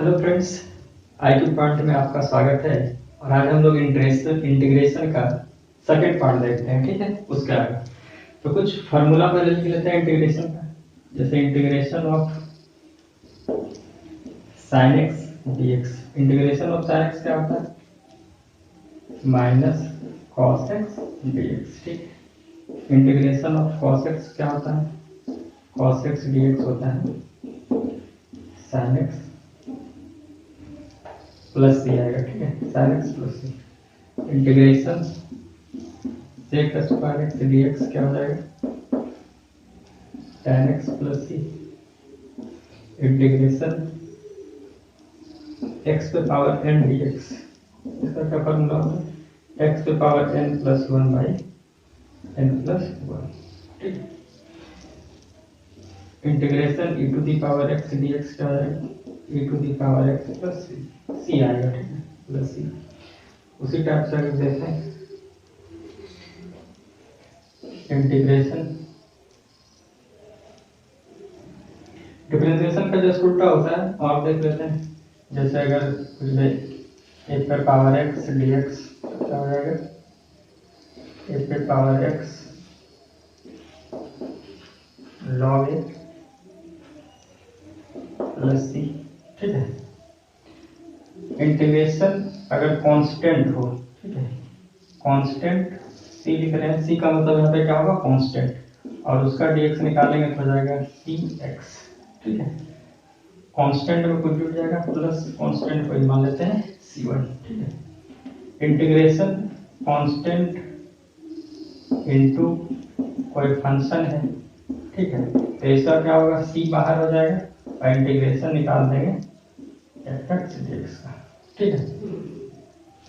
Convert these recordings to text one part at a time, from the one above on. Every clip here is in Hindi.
हेलो फ्रेंड्स, IQ पॉइंट में आपका स्वागत है। और आज हम लोग इंटीग्रेशन का सेकंड पार्ट देखते हैं। ठीक है, उसके आगे तो कुछ फार्मूला पहले लिख लेते हैं इंटीग्रेशन का। जैसे integration of sin x dx, integration of sin x क्या होता है? Minus cos x dx। ठीक है, इंटीग्रेशन ऑफ cos x क्या होता है? cos x dx होता है sin x प्लस सी आएगा। ठीक है, sin x plus C. Integration sec square x dx क्या हो जाएगा? tan x plus C. Integration x पे पावर n dx, इसका क्या फॉर्मूला होता है? x पे power n plus 1 by n plus 1। ठीक है, integration e to the power x dx क्या हो जाएगा? e to the power x plus C आएगा। ठीक है, प्लस सी। उसी टाइप से अगर देखें इंटीग्रेशन डिफरेंशिएशन का जस्ट उल्टा होता है, आप देख लेते हैं। जैसे अगर कुछ भी एक पर पावर x dx क्या हो जाएगा? एक पर power x log a plus C. ठीक है, इंटीग्रेशन अगर कांस्टेंट हो, ठीक है, कांस्टेंट सी लिख रहे हैं, सी का मतलब यहाँ पे क्या होगा? कांस्टेंट, और उसका dx निकालेंगे तो हो जाएगा cx। ठीक है, कांस्टेंट में कुछ जुड़ जाएगा, प्लस कांस्टेंट को मान लेते हैं c1। ठीक है, इंटीग्रेशन कांस्टेंट इनटू कोई फंक्शन है। ठीक है, तो इसका क्या होगा? c बाहर हो जाएगा और इंटीग्रेशन निकाल देंगे fx dx का। ठीक है,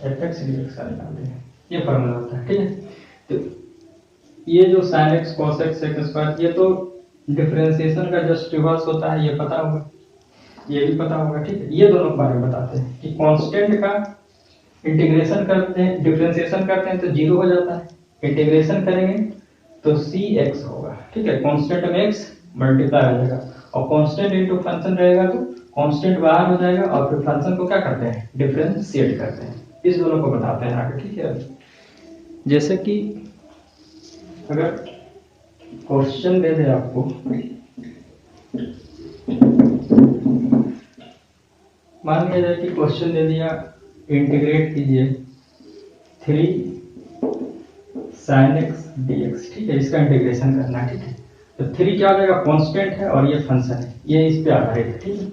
fx dx का निकाल देंगे, ये फॉर्मूला होता है। ठीक है, तो ये जो sin x cos x sec square, ये तो डिफरेंशिएशन का जस्ट रिवर्स होता है, ये पता होगा, ये भी पता होगा। ठीक है, ये दोनों के बारे में बताते हैं कि कांस्टेंट का इंटीग्रेशन करते हैं, डिफरेंशिएशन करते हैं तो जीरो हो जाता है, इंटीग्रेशन करेंगे तो cx होगा। ठीक है, कांस्टेंट में x मल्टीप्लाई हो जाएगा और कांस्टेंट इनटू फंक्शन रहेगा तो कांस्टेंट बाहर हो जाएगा और फिर फंक्शन को क्या करते हैं? डिफरेंशिएट करते हैं। इस दोनों को बताते हैं आगे। ठीक है, जैसे कि अगर क्वेश्चन दे दे आपको, मान लिया जाए कि क्वेश्चन दे दिया इंटीग्रेट कीजिए 3 sin x dx। ठीक है, इसका इंटीग्रेशन करना है। ठीक है, तो 3 क्या हो जाएगा? कांस्टेंट है और ये फंक्शन है, ये इस पे आधारित है। ठीक है,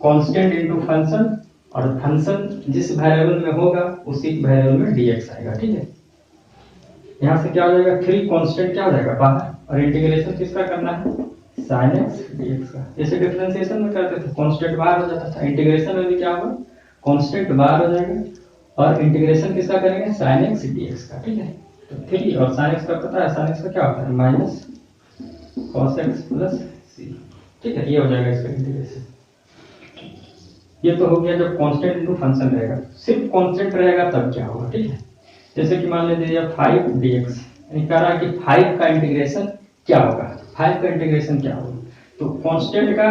कांस्टेंट इनटू फंक्शन, और फंक्शन जिस वेरिएबल में होगा उसी वेरिएबल में dx आएगा। ठीक है, यहाँ से क्या हो जाएगा? 3 कांस्टेंट क्या हो जाएगा? बाहर, और इंटीग्रेशन किसका करना है? sin x dx का। जैसे डिफरेंशिएशन में करते थे कांस्टेंट बाहर हो जाता था, इंटीग्रेशन में भी क्या होगा? कांस्टेंट बाहर हो जाएगा और इंटीग्रेशन किसका करेंगे? sin x dx का। ठीक है, तो 3 और sin x का पता है, sin x का क्या होता है? Minus cos x plus c। ठीक है, ये हो जाएगा इसका इंटीग्रेशन। ये तो हो गया जब कांस्टेंट इनटू फंक्शन रहेगा। सिर्फ कांस्टेंट रहेगा तब क्या होगा? ठीक है, जैसे कि मान लीजिए 5 dx, यानी कह रहा है कि 5 का इंटीग्रेशन क्या होगा? 5 का इंटीग्रेशन क्या होगा? तो कांस्टेंट का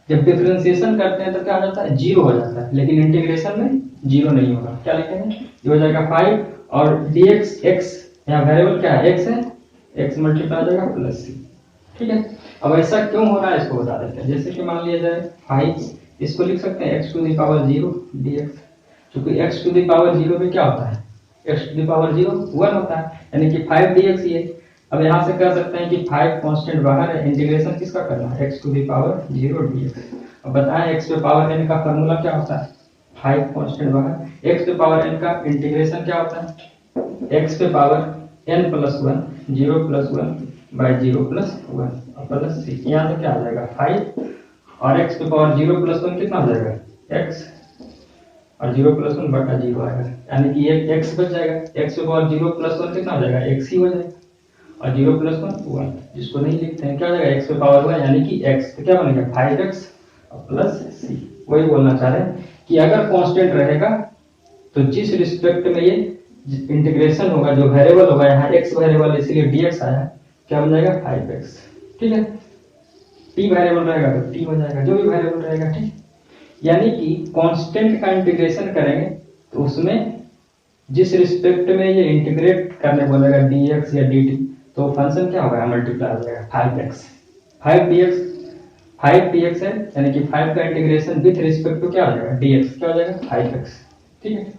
जब डिफरेंशिएशन करते हैं तो क्या हो जाता है? जीरो हो जाता है, लेकिन इंटीग्रेशन में जीरो नहीं होगा। क्या लिखेंगे? ये हो जाएगा 5 और dx x, यहाँ वेरिएबल क्या है? x है, x मल्टीप्लाई हो जाएगा प्लस c। ठीक है, अब ऐसा क्यों हो रहा है इसको बता देते हैं। जैसे कि मान लिया जाए 5, इसको लिख सकते हैं x to the power 0 dx, क्योंकि x टू दी पावर 0 में क्या होता है? x टू दी पावर 0 1 होता है, यानी कि 5 dx ये। अब यहाँ से कह सकते हैं कि 5 कांस्टेंट बाहर है, इंटीग्रेशन किसका करना है? x to the power 0 dx। अब बताएं x पे पावर n का फॉर्मूला क्या होता है? 5 कांस्टेंट बाहर, x पे पावर n का इंटीग्रेशन क्या होता है? x पे power n plus 1, 0 plus 1 by 0 plus 1 और प्लस c। यहाँ से क्या आ जाएगा? 5 और x पे पावर 0 प्लस 1 कितना हो जाएगा? x, और 0 प्लस 1 बटा 0 आएगा, यानी कि एक x बच जाएगा। x पे पावर 0 प्लस 1 कितना हो जाएगा? x ही हो जाएगा, और 0 प्लस 1 1, जिसको नहीं लिखते हैं क्या हो जाएगा? x पे पावर 1 यानी कि x, तो क्या बनेगा? 5x और प्लस c। वही बोलना चाह रहे हैं कि अगर कांस्टेंट रहेगा तो जिस रिस्पेक्ट में ये इंटीग्रेशन होगा, जो वेरिएबल होगा, यहाँ x वेरिएबल इसलिए dx आया, क्या बन जाएगा? 5x। ठीक है, t वेरिएबल रहेगा तो t हो जाएगा, जो भी वेरिएबल रहेगा। ठीक, यानी कि कांस्टेंट का इंटीग्रेशन करेंगे तो उसमें जिस रिस्पेक्ट में ये इंटीग्रेट करने बोलेगा dx या dt, तो फंक्शन क्या होगा, मल्टीप्लाई हो जाएगा 5x। 5 dx है, यानी कि 5 का इंटीग्रेशन विथ रिस्पेक्ट टू क्या हो जाएगा, dx क्या हो जाएगा 5x। ठीक है,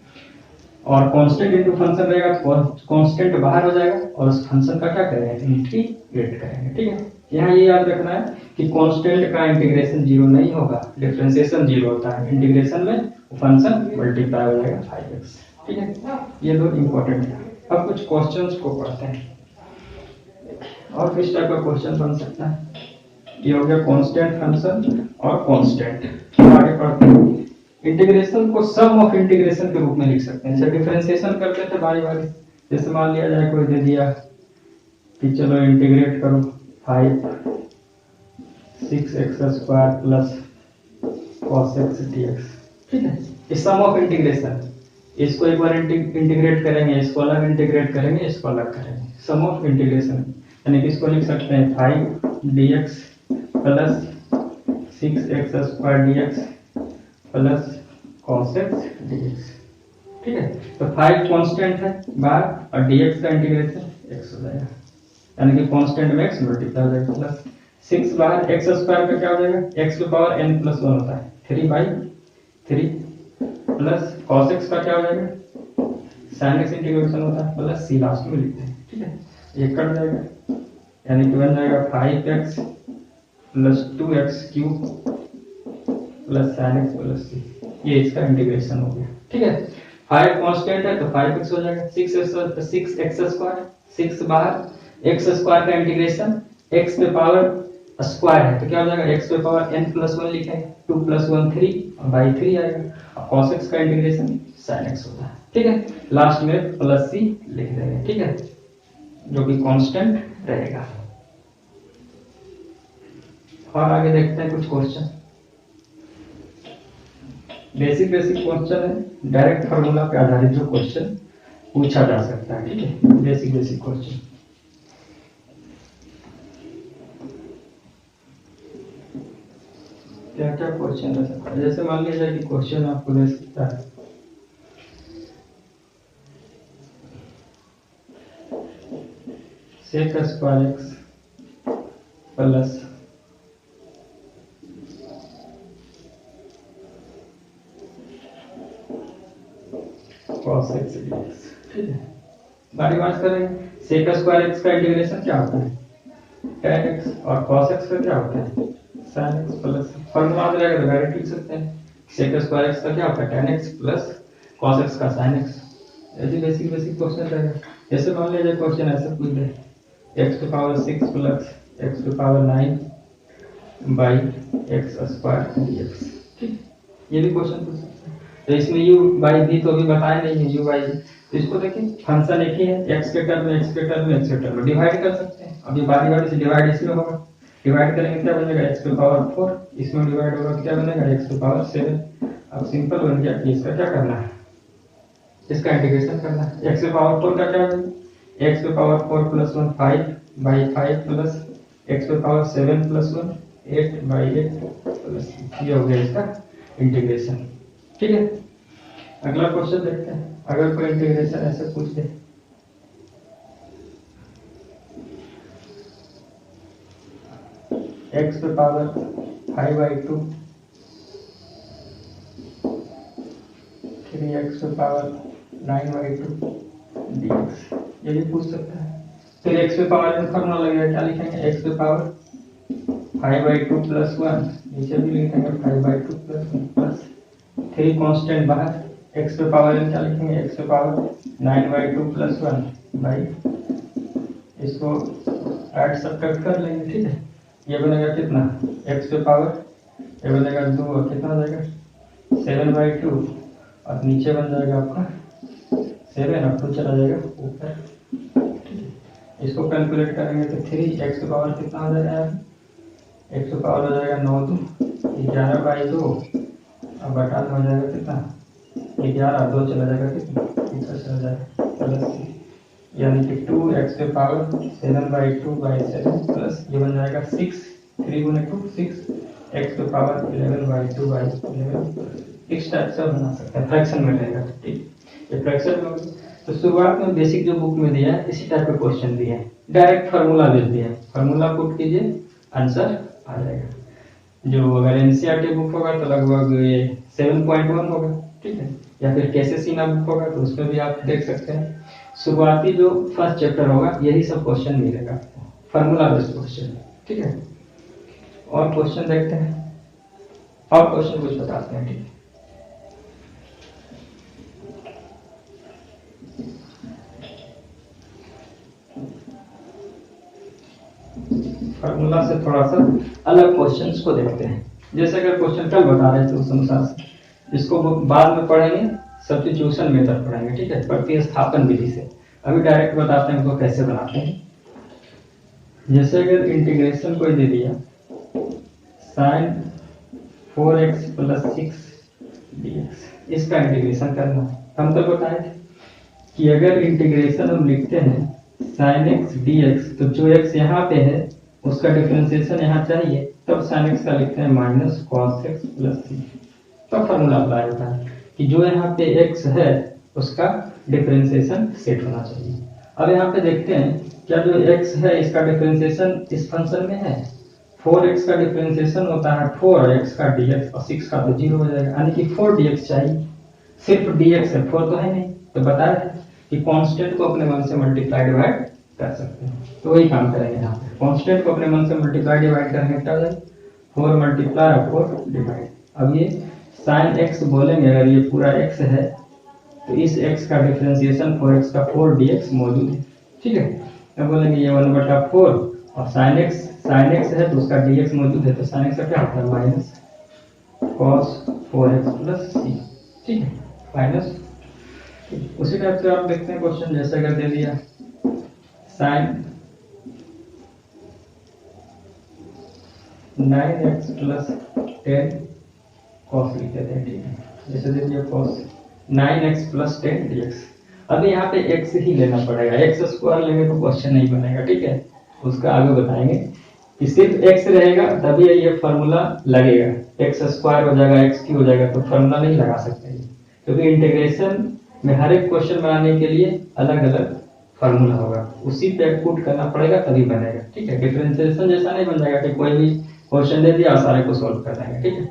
और कांस्टेंट इनटू फंक्शन रहेगा तो कांस्टेंट बाहर हो जाएगा और उस फंक्शन का क्या करेंगे, इंटीग्रेट करेंगे। ठीक है, यहाँ ये याद रखना है कि कांस्टेंट का इंटीग्रेशन जीरो नहीं होगा, डिफरेंशिएशन जीरो होता है, इंटीग्रेशन में फंक्शन मल्टीप्लाई हो जाएगा 5x। ठीक है, ये दो इंपॉर्टेंट है। अब कुछ क्वेश्चंस को पढ़ते हैं, और किस टाइप का क्वेश्चन बन सकता है। ये हो गया कांस्टेंट फंक्शन और कांस्टेंट। आगे पढ़ते हैं, इंटीग्रेशन को सम ऑफ इंटीग्रेशन के रूप में लिख सकते हैं। जैसे डिफरेंशिएशन करते थे बारी बारी, जैसे मान लिया जाए कोई दे दिया कि चलो इंटीग्रेट करो 5 6x² plus cos x dx। ठीक है, इस सम ऑफ इंटीग्रेशन, इसको एक बार इंटीग्रेट करेंगे, इसको अलग इंटीग्रेट करेंगे, इसको अलग करेंगे, सम ऑफ इंटीग्रेशन। यानी कि इसको लिख सकते हैं 5 dx plus 6x² dx plus cos x dx। ठीक है, तो 5 कांस्टेंट है बाहर और dx का इंटीग्रेशन x हो जाएगा, यानी कि कांस्टेंट में x मल्टीप्लाई हो जाएगा, प्लस 6 बाहर x² का क्या हो जाएगा, x to power n plus 1 होता है 3/3 प्लस cos x का क्या हो जाएगा, sin x इंटीग्रेशन होता है, प्लस c लास्ट में लिखते हैं। ठीक है, ये कट जाएगा, यानी कि बन जाएगा 5x plus 2x cube plus sin x plus c। ये इसका इंटीग्रेशन हो गया। ठीक है, 5 कांस्टेंट है तो 5x हो जाएगा, 6x², 6 बाहर x² का इंटीग्रेशन x पे पावर स्क्वायर है तो क्या हो जाएगा, x पे पावर n प्लस 1 लिखे, 2 प्लस 1 3 और बाई 3 आएगा, और cos x का इंटीग्रेशन sin x होता है। ठीक है, लास्ट में प्लस c लिख देंगे। ठीक है, जो कि कांस्टेंट रहेगा। और आगे देखते हैं कुछ क्वेश्चन, बेसिक क्वेश्चन है, डायरेक्ट फार्मूला पे आधारित जो क्वेश्चन पूछा जा सकता है। ठीक है, बेसिक क्वेश्चन। क्या क्या क्वेश्चन रह सकता है, जैसे मान लीजिए कि क्वेश्चन आपको दे सकता है sec² x plus cos x dx। ठीक है, बारी बात करेंगे, sec² x का इंटीग्रेशन क्या होता है, tan x, और cos x का क्या होता है, sin x प्लस फॉर्मूला आ जाएगा तो डायरेक्ट लिख सकते हैं, sec² x का क्या होता है, tan x plus cos x का sin x। ऐसे बेसिक क्वेश्चन रहेगा। जैसे मान लीजिए क्वेश्चन ऐसा पूछ दे, x to power 6 plus x to power 9 by x² dx। ठीक, ये भी क्वेश्चन पूछ सकते हैं। तो इसमें u बाई v तो अभी बताया नहीं है, u बाई v, तो इसको देखिए फंक्शन एक ही है, x के टर्म में, x के टर्म में, x के टर्म में डिवाइड कर सकते हैं। अभी बारी से डिवाइड इसमें होगा, डिवाइड करेंगे क्या बनेगा, x टू पावर 4, इसमें डिवाइड होगा तो क्या बनेगा, x टू पावर 7। अब सिंपल बन गया कि इसका क्या करना है, इसका इंटीग्रेशन करना है। x टू पावर 4 का क्या बनेगा, x to power 4 plus 1 5/5 plus x to power 7 plus 1 8/8 plus, ये हो गया इसका इंटीग्रेशन। ठीक है, अगला क्वेश्चन देखते हैं। अगर कोई इंटीग्रेशन ऐसे पूछ दे, x पे पावर 5/2 3x पे पावर 9/2 dx, ये भी पूछ सकता है। फिर x पे पावर में फॉर्मूला लगेगा, क्या लिखेंगे, x पे पावर 5/2 प्लस 1, नीचे भी लिखेंगे 5/2 प्लस 1 प्लस 3 कांस्टेंट बाहर, x पे पावर n क्या लिखेंगे, x पे पावर 9/2 प्लस 1 बाई, इसको ऐड सब्ट्रैक्ट कर लेंगे। ठीक है, ये बनेगा कितना, x पे पावर, ये बनेगा 2 और कितना हो जाएगा 7/2, और नीचे बन जाएगा आपका 7 और 2 चला जाएगा ऊपर। इसको कैलकुलेट करेंगे तो 3x पे पावर कितना हो जाएगा, x पे पावर हो जाएगा 9 2 11/2 और बटा हो जाएगा कितना 11, 2 चला जाएगा कितना, इधर चला जाएगा प्लस, यानी कि 2x पे पावर 7/2/7 प्लस ये बन जाएगा 6, 3 गुने 2 6 x to power 11 by 2 by 11 इस टाइप से बना सकते हैं, फ्रैक्शन में रहेगा। ठीक, ये फ्रैक्शन में। तो शुरुआत में बेसिक जो बुक में दिया है इसी टाइप का क्वेश्चन दिया है, डायरेक्ट फार्मूला दे दिया है, फार्मूला पुट कीजिए आंसर आ जाएगा। जो अगर एनसीईआरटी बुक होगा तो लगभग ये 7.1 होगा, ठीक है, या फिर केसीसीना बुक होगा तो उसमें भी आप देख सकते हैं। शुरुआती जो फर्स्ट चैप्टर होगा यही सब क्वेश्चन मिलेगा, फार्मूला बेस्ड क्वेश्चन, ठीक है। और क्वेश्चन देखते हैं, और क्वेश्चन कुछ बताते हैं, ठीक है। फार्मूला से थोड़ा सा अलग क्वेश्चंस को देखते हैं। जैसे अगर क्वेश्चन कल बता रहे थे उस अनुसार से, इसको बाद में पढ़ेंगे, सब्स्टिट्यूशन मेथड पढ़ेंगे, ठीक है, प्रतिस्थापन विधि से। अभी डायरेक्ट बताते हैं उसको कैसे बनाते हैं। जैसे अगर इंटीग्रेशन कोई दे दिया sin 4x + 6 dx, इसका इंटीग्रेशन करना। हम तो बताए थे कि अगर इंटीग्रेशन हम लिखते हैं sin x dx, तो जो x यहाँ पे है उसका डिफरेंशिएशन यहाँ चाहिए, तब sin x का लिखते हैं -cos x + c। तब फॉर्मूला अप्लाई होता है कि जो यहाँ पे x है उसका डिफरेंशिएशन सेट होना चाहिए। अब यहाँ पे देखते हैं क्या जो x है इसका डिफरेंशिएशन इस फंक्शन में है। 4x का डिफरेंशिएशन होता है 4x का dx, और 6 का तो 0 हो जाएगा, यानी कि 4 dx चाहिए। सिर्फ dx है, 4 तो है नहीं। तो बताया कि कांस्टेंट को अपने मन से मल्टीप्लाई डिवाइड कर सकते हैं, तो वही काम करेंगे यहाँ पे। कांस्टेंट को अपने मन से मल्टीप्लाई डिवाइड करेंगे क्या हो जाएगा, 4 × 4 डिवाइड। अब ये sin x बोलेंगे, अगर ये पूरा x है तो इस x का डिफरेंशिएशन 4x का 4 dx मौजूद है, ठीक है। अब बोलेंगे ये 1/4, और sin x है तो उसका dx मौजूद है, तो sin x का क्या होता है -cos 4x + c, ठीक है, माइनस। उसी टाइप से आप देखते हैं क्वेश्चन, जैसे अगर दे दिया sin 9x + 10 cos लिख देते हैं, ठीक है। जैसे दे दिया cos 9x + 10 dx। अभी यहाँ पे x ही लेना पड़ेगा, x² लेंगे तो क्वेश्चन नहीं बनेगा, ठीक है। उसका आगे बताएंगे कि सिर्फ x रहेगा तभी ये फार्मूला लगेगा, x² हो जाएगा, x³ हो जाएगा तो फार्मूला नहीं लगा सकते, क्योंकि इंटीग्रेशन में हर एक क्वेश्चन बनाने के लिए अलग अलग फार्मूला होगा, उसी पे पुट करना पड़ेगा तभी बनेगा, ठीक है। डिफरेंशिएशन जैसा नहीं बन जाएगा कि कोई भी क्वेश्चन दे दिया और सारे को सोल्व कर देंगे, ठीक है।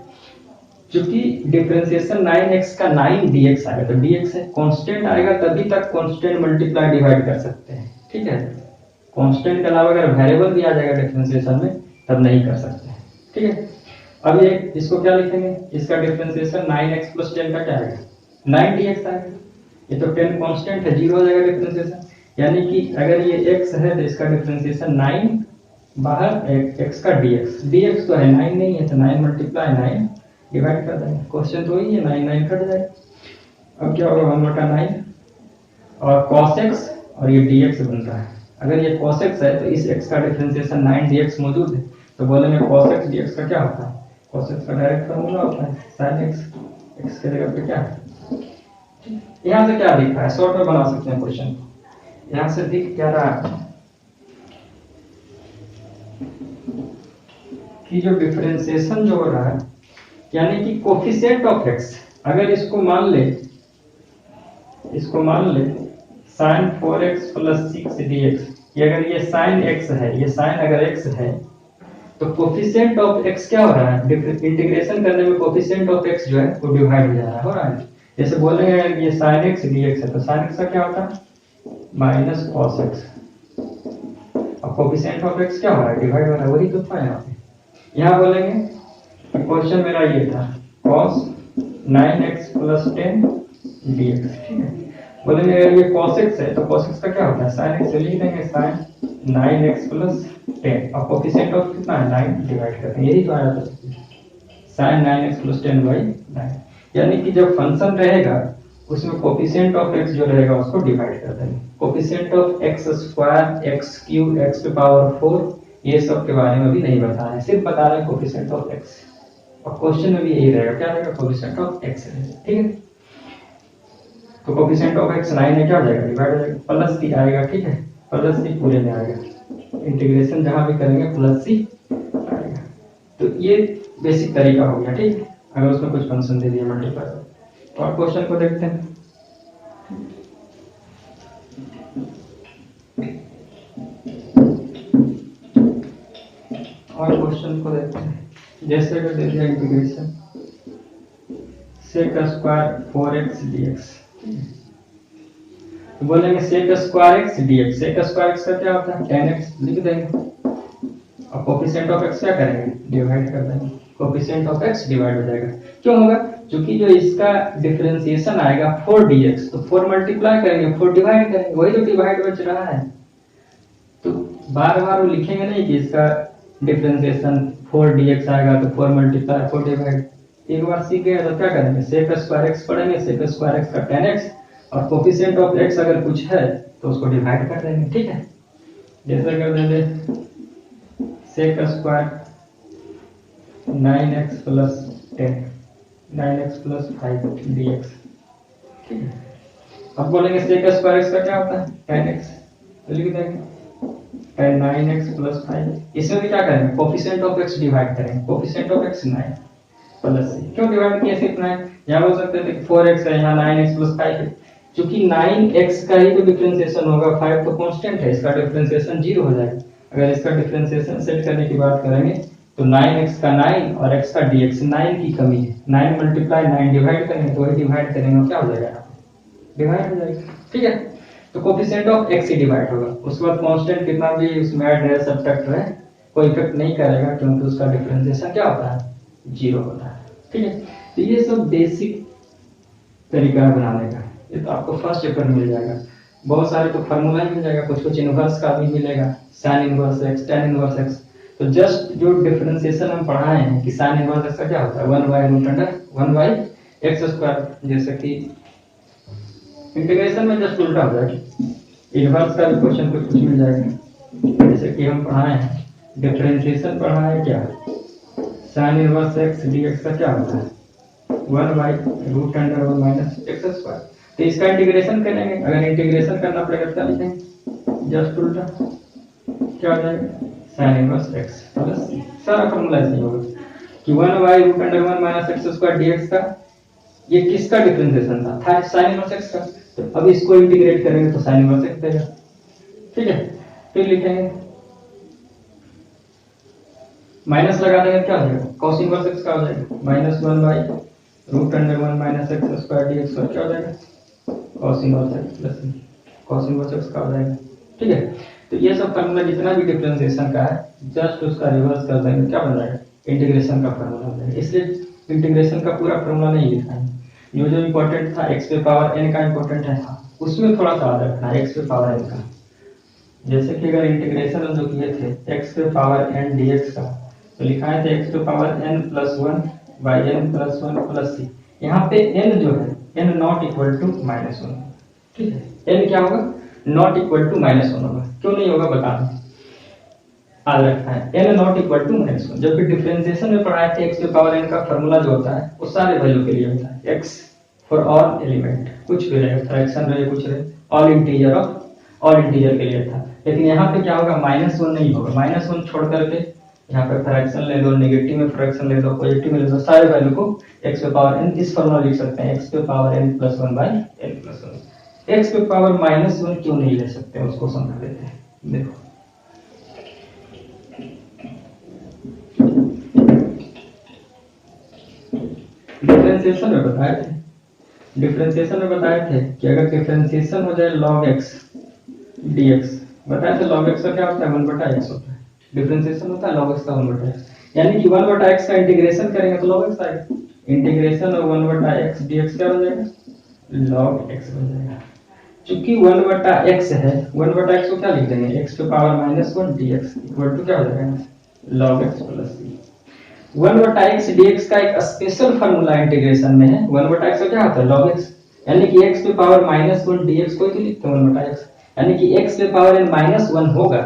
क्योंकि डिफरेंशिएशन 9x का 9 dx आएगा, तो dx है, कांस्टेंट आएगा तभी तक कांस्टेंट मल्टीप्लाई डिवाइड कर सकते हैं, ठीक है। कांस्टेंट के अलावा अगर वेरिएबल भी आ जाएगा डिफरेंशिएशन में तब नहीं कर सकते, ठीक है। अब ये इसको क्या लिखेंगे, इसका डिफरेंशिएशन 9x + 10 का क्या आएगा, 9 dx आएगा। ये तो 10 कांस्टेंट है, 0 हो जाएगा डिफरेंशिएशन, यानी कि अगर ये x है तो इसका डिफरेंशिएशन 9 बाहर x का dx तो है, 9 नहीं है, तो 9 × 9 डिवाइड कर देंगे। क्वेश्चन तो वही है, 9 कट जाएगा। अब क्या होगा 1/9, और cos x और ये dx बन रहा है। अगर ये cos x है तो इस x का डिफरेंशिएशन 9 dx मौजूद है, तो बोलेंगे cos x dx का क्या होता है, cos x का डायरेक्ट फार्मूला होता है sin x के जगह पे क्या है। यहाँ से क्या दिख रहा है, शॉर्ट में बना सकते हैं क्वेश्चन को। यहाँ से दिख क्या रहा है कि जो डिफरेंशिएशन जो हो रहा है, यानी कि कोफिशिएंट ऑफ x, अगर इसको मान ले sin 4x + 6 dx, ये अगर ये sin x है, ये sin अगर x है तो कोफिशिएंट ऑफ x क्या हो रहा है, इंटीग्रेशन करने में कोफिशिएंट ऑफ x जो है वो डिवाइड हो रहा है। जैसे बोलेंगे अगर ये sin x dx है तो sin x का क्या होता है -cos x, और कोफिशिएंट ऑफ x क्या हो रहा है, डिवाइड हो रहा है, वही तो था यहाँ पे। यहाँ बोलेंगे क्वेश्चन मेरा ये था cos 9x + 10 dx, ठीक है। बोलेंगे अगर ये cos x है तो cos x का क्या होता है sin x, लिख देंगे sin 9x + 10, और कोफिशिएंट ऑफ कितना है 9 डिवाइड करते हैं, यही तो आया था sin 9x + 10/9। यानी कि जब फंक्शन रहेगा उसमें कोफिशिएंट ऑफ x जो रहेगा उसको डिवाइड कर देंगे। Coefficient of x², x³, x⁴ ये सब के बारे में भी नहीं बता रहे हैं, सिर्फ बता रहे हैं कोफिशिएंट ऑफ x, और क्वेश्चन में भी यही रहेगा, क्या रहेगा कोफिशिएंट ऑफ x रहेगा, ठीक है। तो कोफिशिएंट ऑफ x 9 में क्या हो जाएगा, डिवाइड हो जाएगा, +c आएगा, ठीक है, +c पूरे में आएगा, इंटीग्रेशन जहां भी करेंगे +c आएगा। तो ये बेसिक तरीका हो गया, ठीक है। अगर उसमें कुछ फंक्शन दे दिया मल्टीप्लाई, तो और क्वेश्चन को देखते हैं। और क्वेश्चन को देखते हैं। जैसे अगर दे दिया integration sec square 4x dx, तो बोलेंगे sec square x dx। sec square x का क्या होता है 10x, लिख देंगे। और कोफिशिएंट ऑफ x क्या करेंगे, डिवाइड कर देंगे। कोफिशिएंट ऑफ x डिवाइड हो जाएगा, क्यों होगा, क्योंकि जो इसका डिफरेंशिएशन आएगा 4dx, तो 4 मल्टीप्लाई करेंगे 4 डिवाइड करेंगे, वही तो डिवाइड बच रहा है। तो बार बार वो लिखेंगे नहीं कि इसका डिफरेंशिएशन 4dx आएगा तो 4 मल्टीप्लाई 4 डिवाइड। एक बार सीख गए तो क्या करेंगे, sec स्क्वायर x पढ़ेंगे, sec स्क्वायर x का 10x, और कोफिशिएंट ऑफ x अगर कुछ है तो उसको डिवाइड कर देंगे, ठीक है। जैसे कर देंगे sec square 9x plus 10, 9x plus 5 dx, ठीक है। अब बोलेंगे sec स्क्वायर x का क्या होता है 10x, तो लिख देंगे 9x प्लस 5। इसमें भी क्या करेंगे, कोफिशिएंट ऑफ x डिवाइड करेंगे। Coefficient of x 9 plus c, क्यों डिवाइड किया सिर्फ 9, यहाँ बोल सकते थे 4x है, यहाँ 9x प्लस 5 है। क्योंकि 9x का ही तो डिफरेंशिएशन होगा, 5 तो कांस्टेंट है, इसका डिफरेंशिएशन 0 हो जाएगा। अगर इसका डिफरेंशिएशन सेट करने की बात करेंगे तो 9x का 9 और x का dx, 9 की कमी है, 9 मल्टीप्लाई 9 डिवाइड करेंगे तो वही डिवाइड करेंगे, क्या हो जाएगा, डिवाइड हो जाएगा, ठीक है। तो coefficient of x he divide होगा। उसके बाद कांस्टेंट कितना भी उसमें ऐड है सब्ट्रैक्ट है, कोई इफेक्ट नहीं करेगा, क्योंकि उसका डिफरेंशिएशन क्या होता है 0 होता है, ठीक है। तो ये सब बेसिक तरीका है बनाने का, ये तो आपको फर्स्ट चैप्टर में मिल जाएगा। बहुत सारे तो फार्मूला ही मिल जाएगा, कुछ कुछ इनवर्स का भी मिलेगा, sin inverse x, tan inverse x। तो जस्ट जो डिफरेंशिएशन हम पढ़ाए हैं कि sin इनवर्स x का क्या होता है 1/√1/x², जैसे कि इंटीग्रेशन में जस्ट उल्टा हो जाएगा। इनवर्स का भी क्वेश्चन कुछ मिल जाएगा, जैसे कि हम पढ़ाए हैं डिफरेंशिएशन पढ़ाए क्या, sin इनवर्स x dx का क्या होता है 1/√1 - x²। तो इसका इंटीग्रेशन करेंगे, अगर इंटीग्रेशन करना पड़ेगा क्या लिखेंगे, जस्ट उल्टा क्या हो जाएगा sin inverse x plus c। सारा फॉर्मूला ऐसे ही होगा कि 1/√1 - x² dx का ये किसका डिफरेंशिएशन था sin इनवर्स x का। तो अब इसको इंटीग्रेट करेंगे तो sin इनवर्स x देगा, ठीक है। फिर लिखेंगे माइनस लगा देंगे, क्या हो जाएगा cos इनवर्स x का हो जाएगा -1/√1 - x² dx, और क्या हो जाएगा cos inverse x plus cos inverse x का हो जाएगा, ठीक है। तो ये सब फार्मूला जितना भी डिफरेंशिएशन का है जस्ट उसका रिवर्स कर देंगे, क्या बन जाएगा इंटीग्रेशन का फार्मूला हो जाएगा। इसलिए इंटीग्रेशन का पूरा फार्मूला नहीं लिखा है, जो इंपॉर्टेंट था x पे पावर n का इंपॉर्टेंट है, उसमें थोड़ा सा याद रखना है x पे पावर n का। जैसे कि अगर इंटीग्रेशन हम जो किए थे x पे पावर n dx का, तो लिखाए थे x पे पावर n + 1/n + 1 + c। यहाँ पे n जो है n नॉट इक्वल टू -1, ठीक है। n क्या होगा नॉट इक्वल टू -1 होगा, क्यों नहीं होगा बता दें, याद रखना है n नॉट इक्वल टू -1। जब भी डिफरेंशिएशन में पढ़ाए थे x पे पावर n का फार्मूला जो होता है वो सारे वैल्यू के लिए होता है, x फॉर ऑल एलिमेंट, कुछ भी रहे फ्रैक्शन रहे कुछ रहे, ऑल इंटीजर के लिए था। लेकिन यहाँ पे क्या होगा -1 नहीं होगा, -1 छोड़ करके यहाँ पे फ्रैक्शन ले लो, नेगेटिव में फ्रैक्शन ले लो, पॉजिटिव में ले लो, सारे वैल्यू को x पे पावर n इस फॉर्मूला लिख सकते हैं x पे पावर n + 1/n + 1। x पे पावर -1 क्यों नहीं ले सकते उसको समझ लेते हैं। देखो डिफरेंशिएशन में बताए थे कि अगर डिफरेंशिएशन हो जाए log x dx, बताए थे log x का क्या होता है 1/x होता है, डिफरेंशिएशन होता है log x का 1/x, यानी कि 1/x का इंटीग्रेशन करेंगे तो log x आएगा। इंटीग्रेशन ऑफ 1/x dx क्या हो जाएगा log x हो जाएगा। चूंकि 1/x है 1/x को क्या लिख देंगे x पे पावर -1 dx इक्वल टू क्या हो जाएगा log x plus c। 1/x dx का एक स्पेशल फार्मूला इंटीग्रेशन में है, 1/x का क्या होता है log x, यानी कि x पे पावर -1 dx को ही लिखते हैं 1/x, यानी कि x पे पावर n -1 होगा,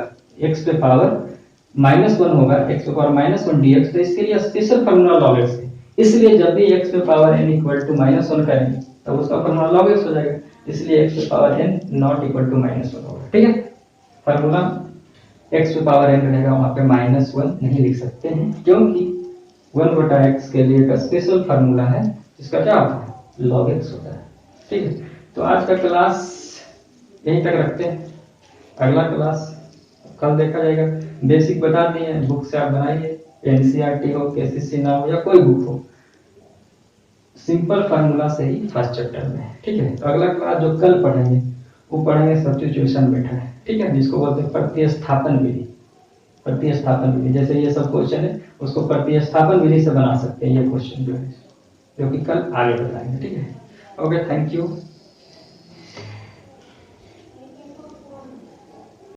x पे पावर -1 होगा, x पे पावर -1 dx, तो इसके लिए स्पेशल फार्मूला log x है। इसलिए जब भी x पे पावर n इक्वल टू -1 करेंगे तब उसका फार्मूला log x हो जाएगा, इसलिए x पे power n not equal to -1 होगा, ठीक है। फार्मूला x पे पावर n रहेगा, वहां पे -1 नहीं लिख सकते हैं, क्योंकि 1/x के लिए एक स्पेशल फार्मूला है जिसका क्या होता है, log x होता है। ठीक है, तो आज का क्लास यहीं तक रखते हैं, अगला क्लास कल देखा जाएगा। बेसिक बता दिए, बुक से आप बनाइए, एनसीईआरटी हो, केसीसी ना हो या कोई बुक हो, सिंपल फार्मूला से ही फर्स्ट चैप्टर में। ठीक है, तो अगला क्लास जो कल पढ़ेंगे वो पढ़ेंगे सब्स्टिट्यूशन मेथड है। ठीक है, जिसको बोलते हैं प्रतिस्थापन विधि। प्रतिस्थापन विधि, जैसे ये सब क्वेश्चन है उसको प्रतिस्थापन विधि से बना सकते हैं, ये क्वेश्चन जो है, जो कि कल आगे बताएंगे। ठीक है, ओके, थैंक यू।